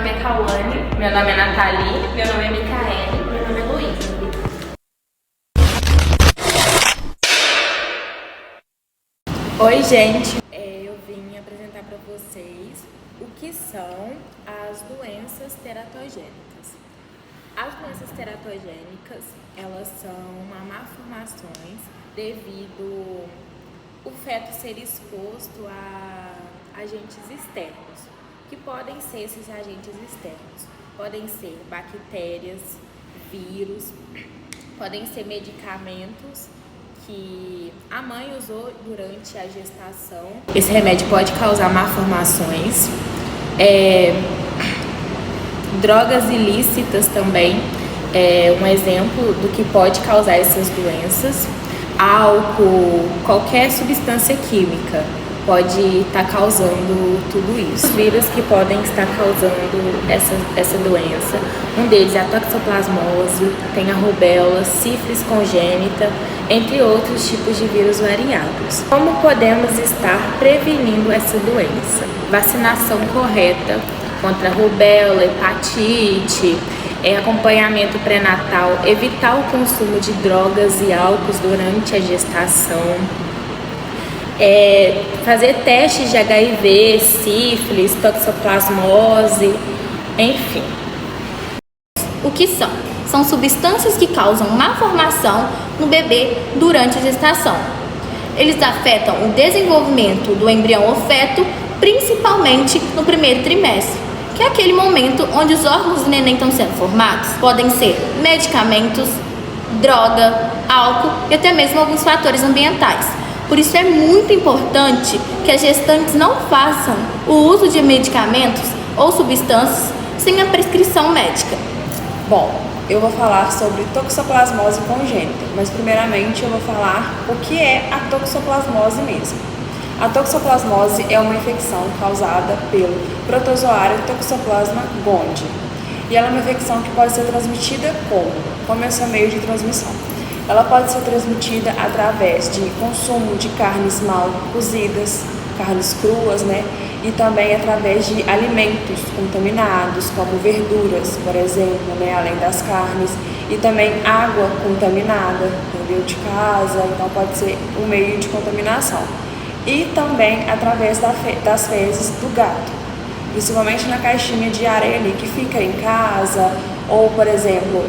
nome é Cauane. Meu nome é Nathalie. Meu nome é Micaele. Meu nome é Luísa. Oi, gente. Eu vim apresentar para vocês o que são as doenças teratogênicas. As doenças teratogênicas, elas são malformações devido o feto ser exposto a agentes externos. Que podem ser esses agentes externos? Podem ser bactérias, vírus, podem ser medicamentos que a mãe usou durante a gestação. Esse remédio pode causar malformações. Drogas ilícitas também é um exemplo do que pode causar essas doenças. Álcool, qualquer substância química pode estar causando tudo isso. Os vírus que podem estar causando essa doença, um deles é a toxoplasmose, tem a rubéola, sífilis congênita, entre outros tipos de vírus variados. Como podemos estar prevenindo essa doença? Vacinação correta contra a rubéola, hepatite, acompanhamento pré-natal, evitar o consumo de drogas e álcools durante a gestação, fazer testes de HIV, sífilis, toxoplasmose, enfim. O que são? São substâncias que causam malformação no bebê durante a gestação. Eles afetam o desenvolvimento do embrião ou feto, principalmente no primeiro trimestre, que é aquele momento onde os órgãos do neném estão sendo formados. Podem ser medicamentos, droga, álcool e até mesmo alguns fatores ambientais. Por isso é muito importante que as gestantes não façam o uso de medicamentos ou substâncias sem a prescrição médica. Bom, eu vou falar sobre toxoplasmose congênita, mas primeiramente eu vou falar o que é a toxoplasmose mesmo. A toxoplasmose é uma infecção causada pelo protozoário Toxoplasma gondii. E ela é uma infecção que pode ser transmitida como é seu meio de transmissão? Ela pode ser transmitida através de consumo de carnes mal cozidas, carnes cruas, e também através de alimentos contaminados, como verduras, por exemplo, além das carnes, e também água contaminada, de casa, então pode ser um meio de contaminação. E também através das fezes do gato, principalmente na caixinha de areia ali que fica em casa, ou, por exemplo,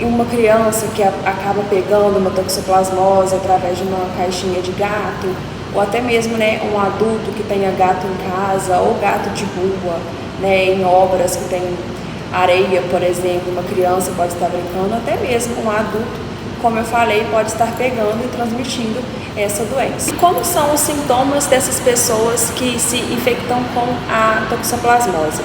uma criança que acaba pegando uma toxoplasmose através de uma caixinha de gato, ou até mesmo um adulto que tenha gato em casa, ou gato de rua, em obras que tem areia, por exemplo, uma criança pode estar brincando, até mesmo um adulto, como eu falei, pode estar pegando e transmitindo essa doença. Como são os sintomas dessas pessoas que se infectam com a toxoplasmose?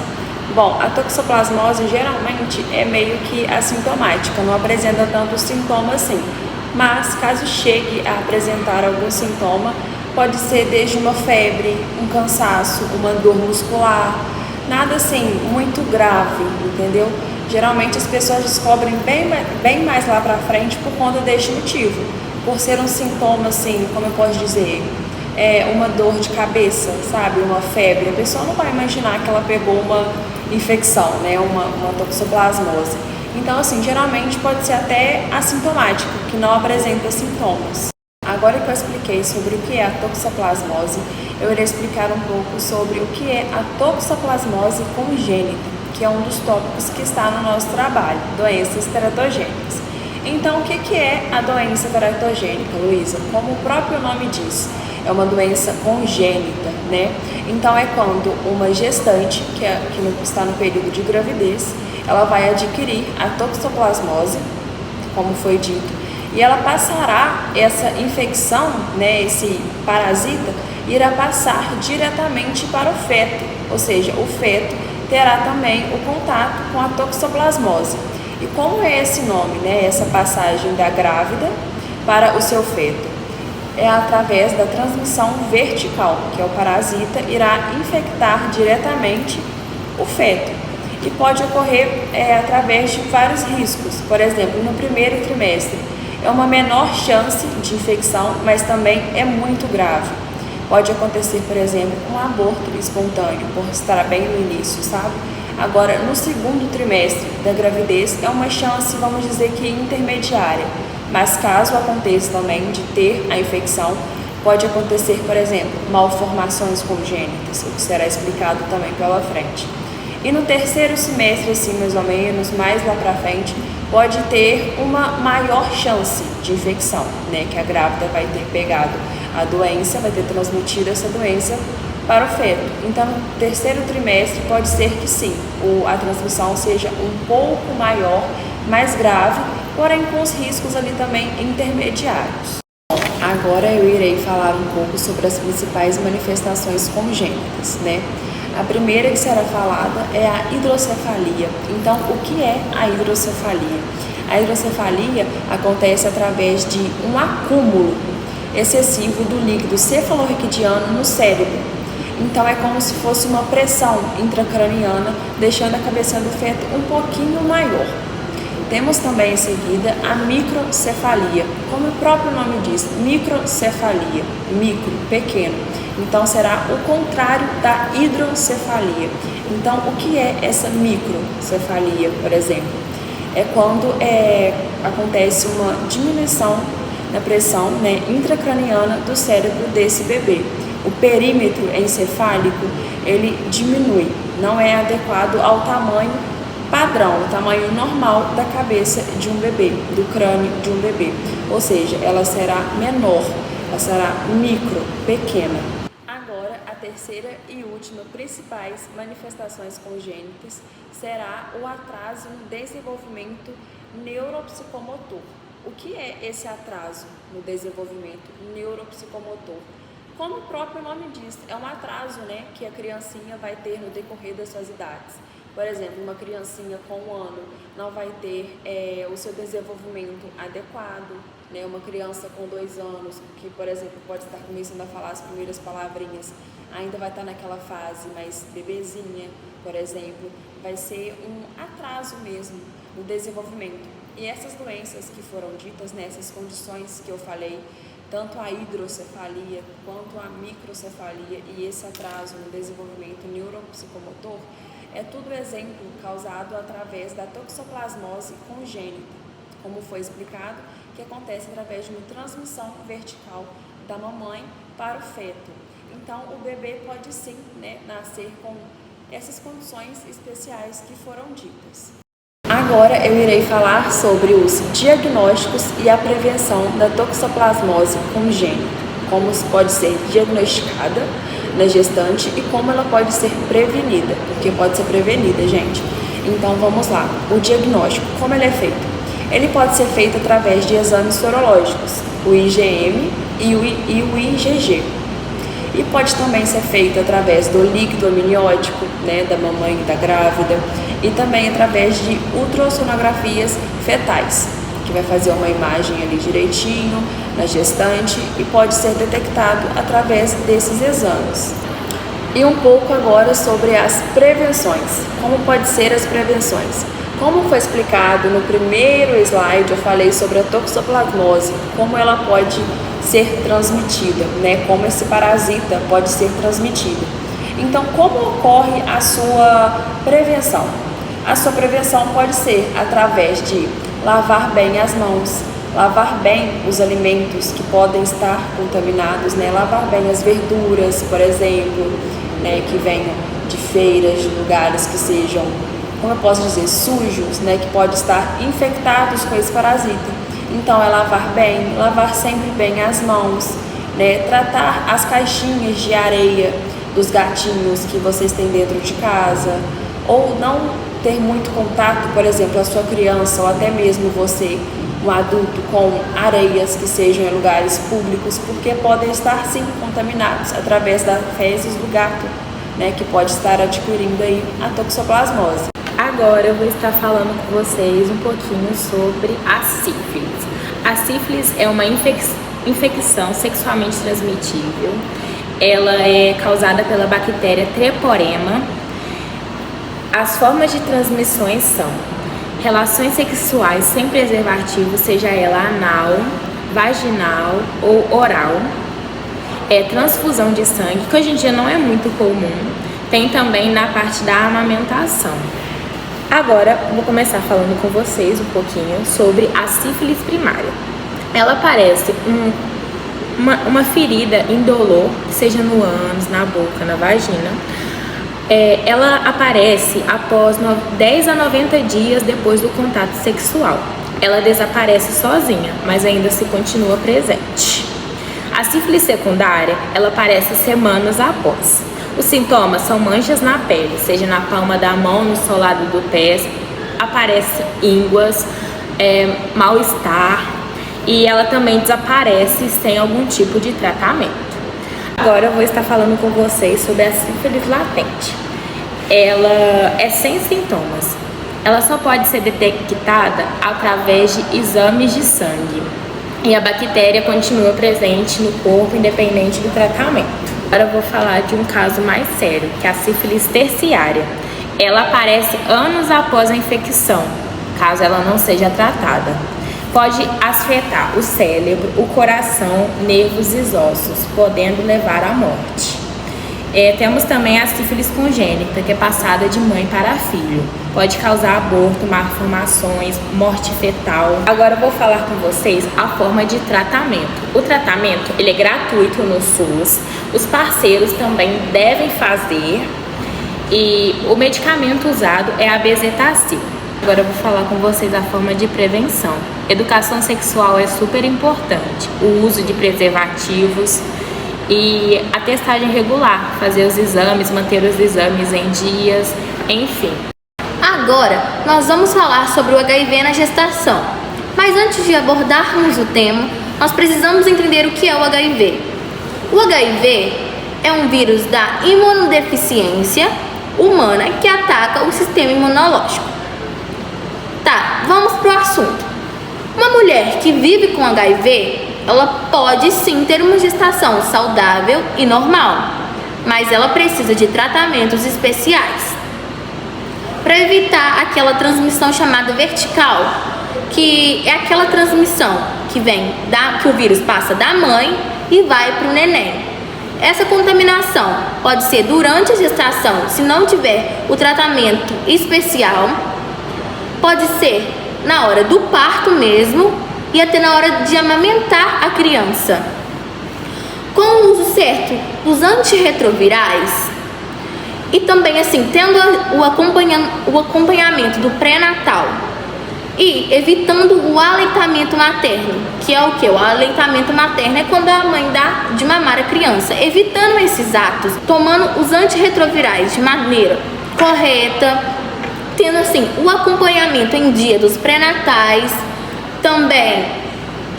Bom, a toxoplasmose geralmente é meio que assintomática, não apresenta tantos sintomas assim, mas caso chegue a apresentar algum sintoma, pode ser desde uma febre, um cansaço, uma dor muscular, nada assim muito grave, entendeu? Geralmente as pessoas descobrem bem mais lá pra frente por conta deste motivo, por ser um sintoma assim, como eu posso dizer, uma dor de cabeça, sabe? Uma febre. A pessoa não vai imaginar que ela pegou uma infecção, uma toxoplasmose. Então, assim, geralmente pode ser até assintomático, que não apresenta sintomas. Agora que eu expliquei sobre o que é a toxoplasmose, eu irei explicar um pouco sobre o que é a toxoplasmose congênita, que é um dos tópicos que está no nosso trabalho, doenças teratogênicas. Então, o que é a doença teratogênica, Luísa? Como o próprio nome diz, é uma doença congênita, Então, é quando uma gestante, que está no período de gravidez, ela vai adquirir a toxoplasmose, como foi dito, e ela passará essa infecção, esse parasita, irá passar diretamente para o feto, ou seja, o feto terá também o contato com a toxoplasmose. E como é esse nome, essa passagem da grávida para o seu feto? É através da transmissão vertical, que é o parasita irá infectar diretamente o feto. E pode ocorrer através de vários riscos. Por exemplo, no primeiro trimestre, é uma menor chance de infecção, mas também é muito grave. Pode acontecer, por exemplo, um aborto espontâneo, por estar bem no início, sabe? Agora, no segundo trimestre da gravidez, é uma chance, vamos dizer que intermediária. Mas caso aconteça também de ter a infecção, pode acontecer, por exemplo, malformações congênitas, o que será explicado também pela frente. E no terceiro semestre, assim, mais ou menos, mais lá pra frente, pode ter uma maior chance de infecção, né? Que a grávida vai ter pegado a doença, vai ter transmitido essa doença para o feto. Então, no terceiro trimestre, pode ser que sim, a transmissão seja um pouco maior, mais grave, porém com os riscos ali também intermediários. Agora eu irei falar um pouco sobre as principais manifestações congênitas, né? A primeira que será falada é a hidrocefalia. Então, o que é a hidrocefalia? A hidrocefalia acontece através de um acúmulo excessivo do líquido cefalorraquidiano no cérebro. Então, é como se fosse uma pressão intracraniana, deixando a cabeça do feto um pouquinho maior. Temos também em seguida a microcefalia, como o próprio nome diz, microcefalia, micro, pequeno. Então será o contrário da hidrocefalia. Então o que é essa microcefalia, por exemplo? É quando acontece uma diminuição na pressão, né, intracraniana do cérebro desse bebê. O perímetro encefálico ele diminui, não é adequado ao tamanho padrão, o tamanho normal da cabeça de um bebê, do crânio de um bebê. Ou seja, ela será menor, ela será micro, pequena. Agora, a terceira e última principais manifestações congênitas será o atraso no desenvolvimento neuropsicomotor. O que é esse atraso no desenvolvimento neuropsicomotor? Como o próprio nome diz, é um atraso, né, que a criancinha vai ter no decorrer das suas idades. Por exemplo, uma criancinha com 1 ano não vai ter o seu desenvolvimento adequado, né? Uma criança com 2 anos, que, por exemplo, pode estar começando a falar as primeiras palavrinhas, ainda vai estar naquela fase mais bebezinha, por exemplo, vai ser um atraso mesmo no desenvolvimento. E essas doenças que foram ditas, nessas condições que eu falei, tanto a hidrocefalia quanto a microcefalia e esse atraso no desenvolvimento neuropsicomotor, é tudo exemplo causado através da toxoplasmose congênita, como foi explicado, que acontece através de uma transmissão vertical da mamãe para o feto. Então, o bebê pode sim, né, nascer com essas condições especiais que foram ditas. Agora eu irei falar sobre os diagnósticos e a prevenção da toxoplasmose congênita, como pode ser diagnosticada na gestante e como ela pode ser prevenida, porque pode ser prevenida, gente. Então vamos lá, o diagnóstico, como ele é feito? Ele pode ser feito através de exames sorológicos, o IgM e o IgG. E pode também ser feito através do líquido amniótico, né, da mamãe e da grávida, e também através de ultrassonografias fetais, que vai fazer uma imagem ali direitinho na gestante e pode ser detectado através desses exames. E um pouco agora sobre as prevenções. Como pode ser as prevenções? Como foi explicado no primeiro slide, eu falei sobre a toxoplasmose, como ela pode ser transmitida, né? Como esse parasita pode ser transmitido. Então, como ocorre a sua prevenção? A sua prevenção pode ser através de lavar bem as mãos, lavar bem os alimentos que podem estar contaminados, né? Lavar bem as verduras, por exemplo, né? Que venham de feiras, de lugares que sejam, como eu posso dizer, sujos, né? Que pode estar infectados com esse parasita. Então, é lavar bem, lavar sempre bem as mãos, né? Tratar as caixinhas de areia dos gatinhos que vocês têm dentro de casa, ou não ter muito contato, por exemplo, a sua criança ou até mesmo você, um adulto, com areias que sejam em lugares públicos, porque podem estar sim contaminados através das fezes do gato, né, que pode estar adquirindo aí a toxoplasmose. Agora eu vou estar falando com vocês um pouquinho sobre a sífilis. A sífilis é uma infecção sexualmente transmitível. Ela é causada pela bactéria Treponema. As formas de transmissões são relações sexuais sem preservativo, seja ela anal, vaginal ou oral. transfusão de sangue, que hoje em dia não é muito comum. Tem também na parte da amamentação. Agora, vou começar falando com vocês um pouquinho sobre a sífilis primária. Ela parece uma ferida indolor, seja no ânus, na boca, na vagina. Ela aparece após 10 a 90 dias depois do contato sexual. Ela desaparece sozinha, mas ainda se continua presente. A sífilis secundária, ela aparece semanas após. Os sintomas são manchas na pele, seja na palma da mão, no solado do pé, aparece ínguas, mal-estar, e ela também desaparece sem algum tipo de tratamento. Agora eu vou estar falando com vocês sobre a sífilis latente. Ela é sem sintomas. Ela só pode ser detectada através de exames de sangue. E a bactéria continua presente no corpo independente do tratamento. Agora eu vou falar de um caso mais sério, que é a sífilis terciária. Ela aparece anos após a infecção, caso ela não seja tratada. Pode afetar o cérebro, o coração, nervos e ossos, podendo levar à morte. Temos também a sífilis congênita, que é passada de mãe para filho. Pode causar aborto, malformações, morte fetal. Agora eu vou falar com vocês a forma de tratamento. O tratamento ele é gratuito no SUS. Os parceiros também devem fazer. E o medicamento usado é a bezetacil. Agora eu vou falar com vocês a forma de prevenção. Educação sexual é super importante. O uso de preservativos e a testagem regular, fazer os exames, manter os exames em dias, enfim. Agora, nós vamos falar sobre o HIV na gestação. Mas antes de abordarmos o tema, nós precisamos entender o que é o HIV. O HIV é um vírus da imunodeficiência humana que ataca o sistema imunológico. Tá, vamos pro assunto. Uma mulher que vive com HIV, ela pode sim ter uma gestação saudável e normal, mas ela precisa de tratamentos especiais para evitar aquela transmissão chamada vertical, que é aquela transmissão que que o vírus passa da mãe e vai para o neném. Essa contaminação pode ser durante a gestação, se não tiver o tratamento especial, pode ser na hora do parto mesmo, e até na hora de amamentar a criança. Com o uso certo dos antirretrovirais e também assim tendo o acompanhamento do pré-natal e evitando o aleitamento materno, que é o que? O aleitamento materno é quando a mãe dá de mamar a criança. Evitando esses atos, tomando os antirretrovirais de maneira correta, tendo assim o acompanhamento em dia dos pré-natais, também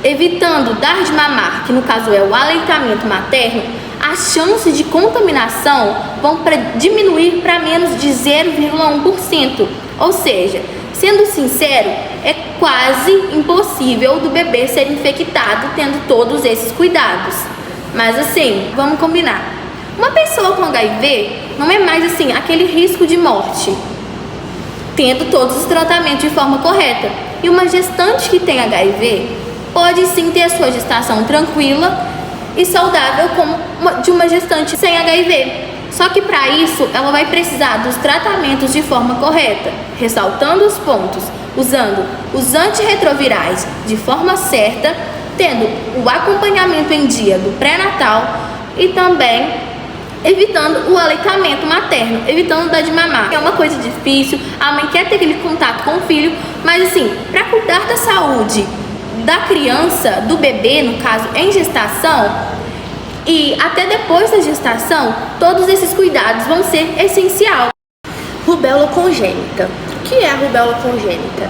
evitando dar de mamar, que no caso é o aleitamento materno, as chances de contaminação vão diminuir para menos de 0,1%. Ou seja, sendo sincero, é quase impossível do bebê ser infectado tendo todos esses cuidados. Mas assim, vamos combinar. Uma pessoa com HIV não é mais assim aquele risco de morte, tendo todos os tratamentos de forma correta. E uma gestante que tem HIV pode sim ter a sua gestação tranquila e saudável como de uma gestante sem HIV. Só que para isso ela vai precisar dos tratamentos de forma correta, ressaltando os pontos, usando os antirretrovirais de forma certa, tendo o acompanhamento em dia do pré-natal e também evitando o aleitamento materno, evitando dar de mamar. É uma coisa difícil, a mãe quer ter aquele contato com o filho, mas assim, para cuidar da saúde da criança, do bebê, no caso, em gestação, e até depois da gestação, todos esses cuidados vão ser essenciais. Rubéola congênita. O que é a rubéola congênita?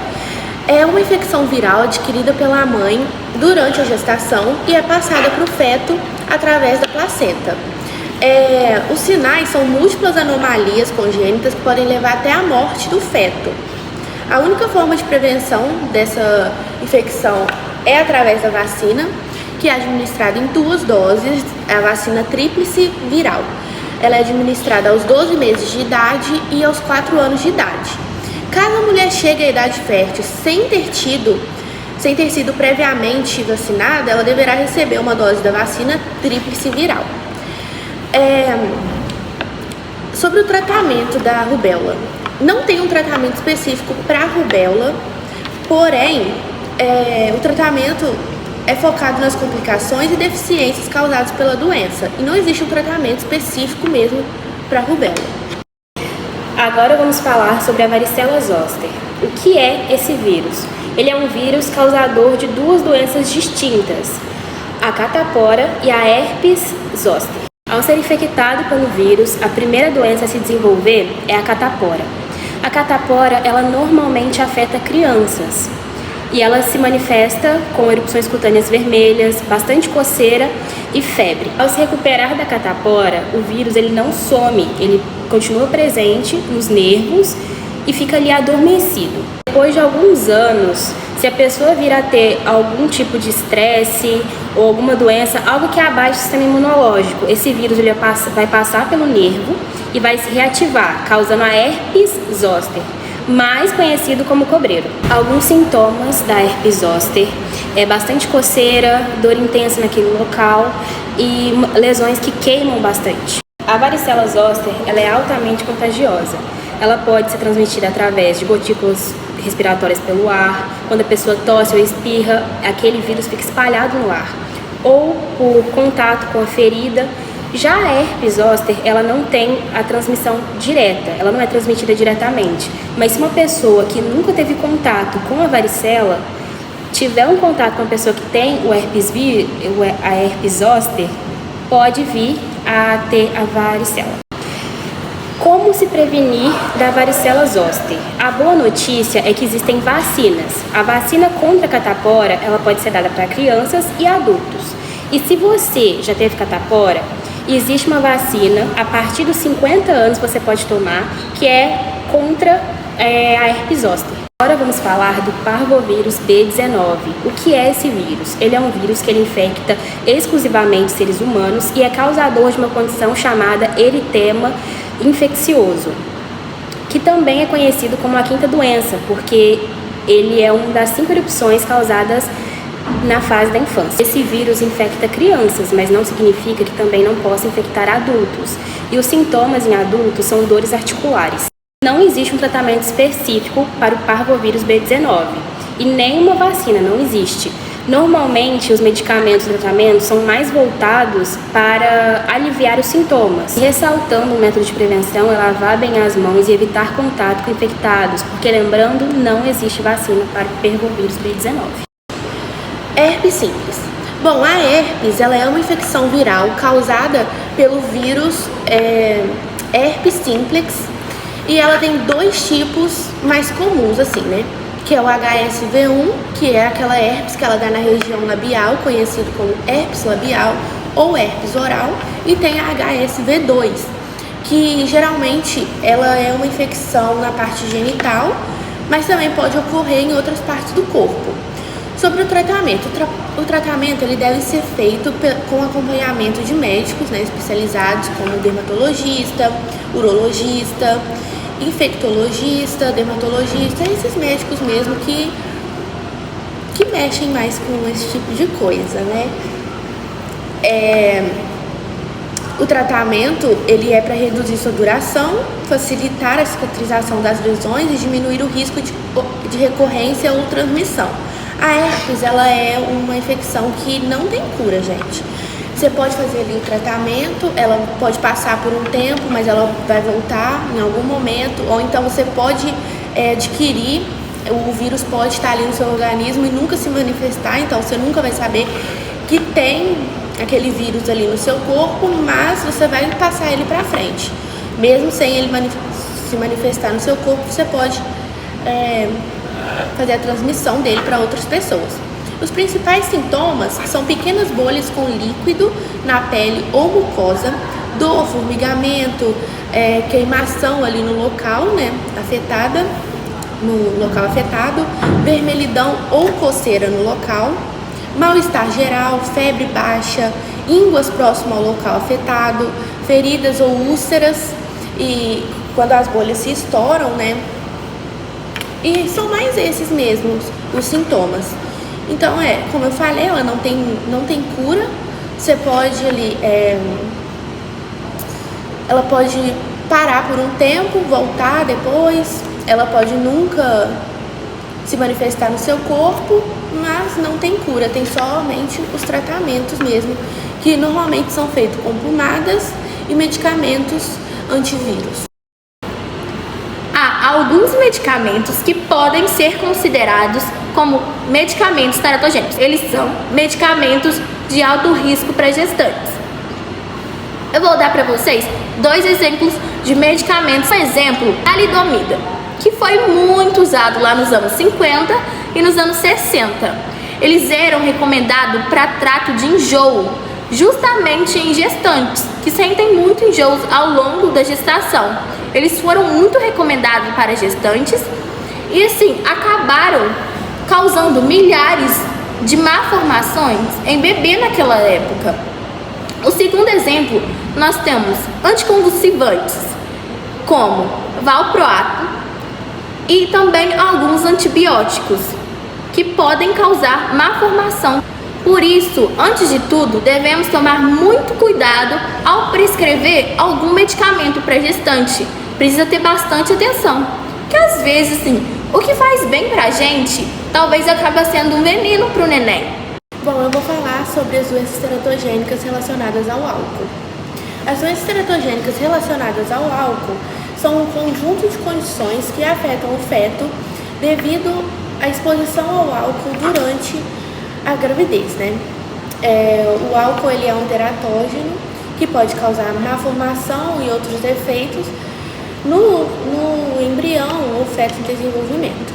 É uma infecção viral adquirida pela mãe durante a gestação e é passada para o feto através da placenta. Os sinais são múltiplas anomalias congênitas que podem levar até a morte do feto. A única forma de prevenção dessa infecção é através da vacina, que é administrada em 2 doses, a vacina tríplice viral. Ela é administrada aos 12 meses de idade e aos 4 anos de idade. Caso a mulher chegue à idade fértil sem ter tido sem ter sido previamente vacinada, ela deverá receber uma dose da vacina tríplice viral. Sobre o tratamento da rubéola. Não tem um tratamento específico para a rubéola, porém, o tratamento é focado nas complicações e deficiências causadas pela doença. E não existe um tratamento específico mesmo para a rubéola. Agora vamos falar sobre a varicela zoster. O que é esse vírus? Ele é um vírus causador de duas doenças distintas, a catapora e a herpes zoster. Ao ser infectado pelo vírus, a primeira doença a se desenvolver é a catapora. A catapora, ela normalmente afeta crianças e ela se manifesta com erupções cutâneas vermelhas, bastante coceira e febre. Ao se recuperar da catapora, o vírus ele não some, ele continua presente nos nervos e fica ali adormecido. Depois de alguns anos, se a pessoa vir a ter algum tipo de estresse ou alguma doença, algo que abaixe o sistema imunológico, esse vírus ele vai passar pelo nervo e vai se reativar, causando a herpes zoster, mais conhecido como cobreiro. Alguns sintomas da herpes zoster é bastante coceira, dor intensa naquele local e lesões que queimam bastante. A varicela zoster ela é altamente contagiosa. Ela pode ser transmitida através de gotículas respiratórias pelo ar, quando a pessoa tosse ou espirra, aquele vírus fica espalhado no ar, ou por contato com a ferida. Já a herpes zoster, ela não tem a transmissão direta, ela não é transmitida diretamente, mas se uma pessoa que nunca teve contato com a varicela tiver um contato com uma pessoa que tem a herpes zoster, pode vir a ter a varicela. Como se prevenir da varicela zoster? A boa notícia é que existem vacinas. A vacina contra a catapora, ela pode ser dada para crianças e adultos. E se você já teve catapora, existe uma vacina, a partir dos 50 anos você pode tomar, que é contra a herpes zoster. Agora vamos falar do parvovírus B19. O que é esse vírus? Ele é um vírus que ele infecta exclusivamente seres humanos e é causador de uma condição chamada eritema infeccioso, que também é conhecido como a quinta doença, porque ele é uma das 5 erupções causadas na fase da infância. Esse vírus infecta crianças, mas não significa que também não possa infectar adultos. E os sintomas em adultos são dores articulares. Não existe um tratamento específico para o parvovírus B19 e nem uma vacina, não existe. Normalmente, os medicamentos e tratamentos são mais voltados para aliviar os sintomas. E ressaltando o método de prevenção é lavar bem as mãos e evitar contato com infectados, porque lembrando, não existe vacina para o parvovírus B19. Herpes simples. Bom, a herpes ela é uma infecção viral causada pelo vírus herpes simplex e ela tem 2 tipos mais comuns, assim, né? Que é o HSV1, que é aquela herpes que ela dá na região labial, conhecido como herpes labial ou herpes oral, e tem a HSV2, que geralmente ela é uma infecção na parte genital, mas também pode ocorrer em outras partes do corpo. Sobre o tratamento, o tratamento ele deve ser feito com acompanhamento de médicos, né, especializados como dermatologista, urologista, infectologista, dermatologista, esses médicos mesmo que mexem mais com esse tipo de coisa, né? O tratamento ele é para reduzir sua duração, facilitar a cicatrização das lesões e diminuir o risco de recorrência ou transmissão. A herpes ela é uma infecção que não tem cura, gente. Você pode fazer ali o tratamento, ela pode passar por um tempo, mas ela vai voltar em algum momento, ou então você pode adquirir, o vírus pode estar ali no seu organismo e nunca se manifestar, então você nunca vai saber que tem aquele vírus ali no seu corpo, mas você vai passar ele para frente. Mesmo sem ele se manifestar no seu corpo, você pode fazer a transmissão dele para outras pessoas. Os principais sintomas são pequenas bolhas com líquido na pele ou mucosa, dor, formigamento, queimação ali no local, né, no local afetado, vermelhidão ou coceira no local, mal-estar geral, febre baixa, ínguas próximo ao local afetado, feridas ou úlceras, e quando as bolhas se estouram, né? E são mais esses mesmos os sintomas. Então, como eu falei, ela não tem cura. Você pode ela pode parar por um tempo, voltar depois. Ela pode nunca se manifestar no seu corpo, mas não tem cura. Tem somente os tratamentos mesmo, que normalmente são feitos com pomadas e medicamentos antivírus. Há alguns medicamentos que podem ser considerados como medicamentos teratogênicos. Eles são medicamentos de alto risco para gestantes. Eu vou dar para vocês 2 exemplos de medicamentos. Por exemplo, a talidomida, que foi muito usado lá nos anos 50 e nos anos 60. Eles eram recomendados para trato de enjoo, justamente em gestantes, que sentem muito enjoos ao longo da gestação. Eles foram muito recomendados para gestantes e assim, acabaram causando milhares de malformações em bebê naquela época. O segundo exemplo, nós temos anticonvulsivantes, como valproato e também alguns antibióticos, que podem causar malformação. Por isso, antes de tudo, devemos tomar muito cuidado ao prescrever algum medicamento para gestante. Precisa ter bastante atenção, porque às vezes, o que faz bem pra gente, talvez acabe sendo um veneno pro neném. Bom, eu vou falar sobre as doenças teratogênicas relacionadas ao álcool. As doenças teratogênicas relacionadas ao álcool são um conjunto de condições que afetam o feto devido à exposição ao álcool durante a gravidez, O álcool ele é um teratógeno que pode causar malformação e outros defeitos no embrião ou feto em desenvolvimento.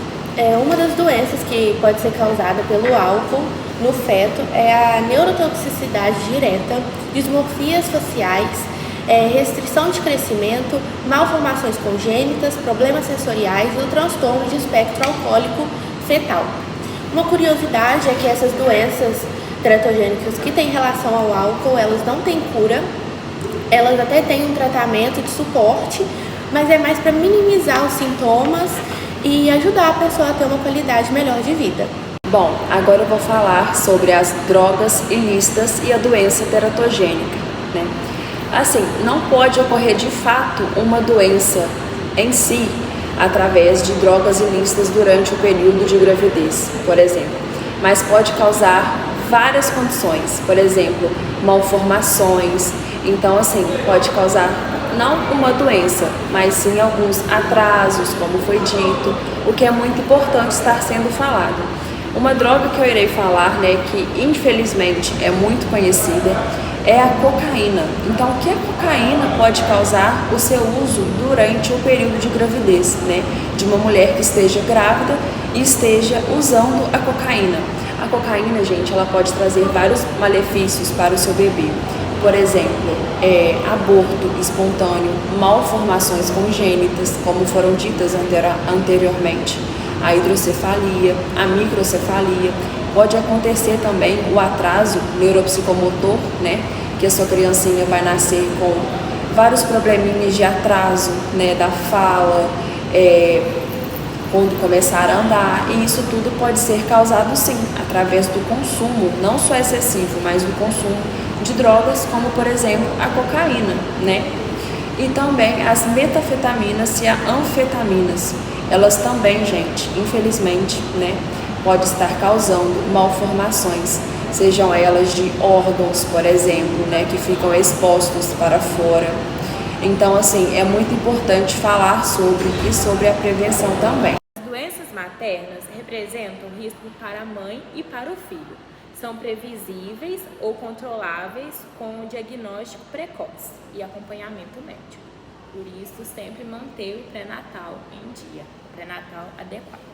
Uma das doenças que pode ser causada pelo álcool no feto é a neurotoxicidade direta, dismorfias faciais, restrição de crescimento, malformações congênitas, problemas sensoriais e o transtorno de espectro alcoólico fetal. Uma curiosidade é que essas doenças teratogênicas que têm relação ao álcool, elas não têm cura, elas até têm um tratamento de suporte, mas é mais para minimizar os sintomas e ajudar a pessoa a ter uma qualidade melhor de vida. Bom, agora eu vou falar sobre as drogas ilícitas e a doença teratogênica, Assim, não pode ocorrer de fato uma doença em si através de drogas ilícitas durante o período de gravidez, por exemplo, mas pode causar várias condições, por exemplo, malformações. Então, assim, pode causar não uma doença, mas sim alguns atrasos, como foi dito, o que é muito importante estar sendo falado. Uma droga que eu irei falar, que infelizmente é muito conhecida, é a cocaína. Então, o que a cocaína pode causar o seu uso durante o período de gravidez, de uma mulher que esteja grávida e esteja usando a cocaína. A cocaína, gente, ela pode trazer vários malefícios para o seu bebê. Por exemplo, aborto espontâneo, malformações congênitas, como foram ditas anteriormente, a hidrocefalia, a microcefalia. Pode acontecer também o atraso neuropsicomotor, que a sua criancinha vai nascer com vários probleminhas de atraso, da fala, quando começar a andar, e isso tudo pode ser causado sim, através do consumo, não só excessivo, mas do consumo de drogas, como por exemplo a cocaína, E também as metafetaminas e as anfetaminas, elas também, gente, infelizmente, pode estar causando malformações, sejam elas de órgãos, por exemplo, que ficam expostos para fora. Então, assim, é muito importante falar sobre a prevenção também. As doenças maternas representam risco para a mãe e para o filho. São previsíveis ou controláveis com diagnóstico precoce e acompanhamento médico. Por isso, sempre manter o pré-natal em dia, pré-natal adequado.